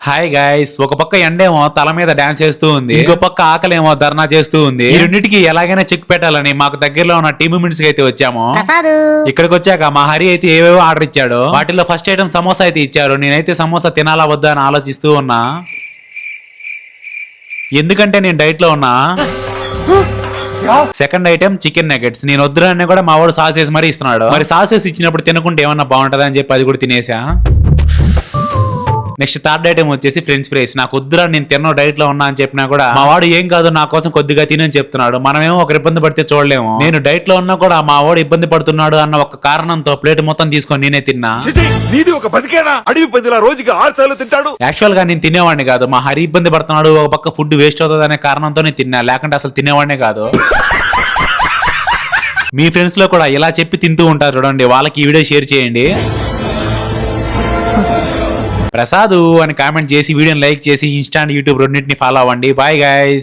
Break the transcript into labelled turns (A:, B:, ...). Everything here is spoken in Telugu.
A: హాయ్ గైస్, ఒక పక్క ఎండేమో తల మీద డాన్స్ చేస్తూ ఉంది, ఇంకో పక్క ఆకలేమో ధర్నా చేస్తూ ఉంది. ఈ రెండింటికి ఎలాగైనా చెక్ పెట్టాలని మాకు దగ్గరలో ఉన్న టీమ్ మినిట్స్ కి అయితే వచ్చాము. ఇక్కడికి వచ్చాక మా హరి అయితే ఏవేవో ఆర్డర్ ఇచ్చాడు. వాటిలో ఫస్ట్ ఐటమ్ సమోసా అయితే ఇచ్చారు. నేనైతే సమోసా తినాలా వద్దా అని ఆలోచిస్తూ ఉన్నా, ఎందుకంటే నేను డైట్ లో ఉన్నా. Second item chicken nuggets. నేను వద్దురని కూడా మా వాడు సాసెస్ మరి ఇస్తున్నాడు. మరి సాసెస్ ఇచ్చినప్పుడు తినకుంటే ఏమన్నా బాగుంటదా అని చెప్పి అది కూడా తినేసా. నెక్స్ట్ థర్డ్ ఐటమ్ వచ్చేసి ఫ్రెంచ్ ఫ్రైస్. నాకు వద్దురా, నేను తిన్న డైట్ లో ఉన్నా అని చెప్పినా కూడా మా వాడు ఏం కాదు నా కోసం కొద్దిగా తినని చెప్తున్నాడు. మనమేమో ఒకరు ఇబ్బంది పడితే చూడలేము. నేను డైట్ లో ఉన్నా కూడా మా వాడు ఇబ్బంది పడుతున్నాడు అన్న ఒక కారణంతో ప్లేట్ మొత్తం తీసుకొని నేనే తిన్నా. యాక్చువల్ గా నేను తినేవాడిని కాదు, మా హరి ఇబ్బంది పడుతున్నాడు, ఒక పక్క ఫుడ్ వేస్ట్ అవుతుంది అనే కారణంతోనే తిన్నా, లేకుంటే అసలు తినేవాడినే కాదు. మీ ఫ్రెండ్స్ లో కూడా ఇలా చెప్పి తింటూ ఉంటారు చూడండి, వాళ్ళకి ఈ వీడియో షేర్ చేయండి. ప్రసాద్ అని కామెంట్ చేసి వీడియోని లైక్ చేసి ఇన్స్టా యూట్యూబ్ రెండింటిని ఫాలో అవ్వండి. Bye guys.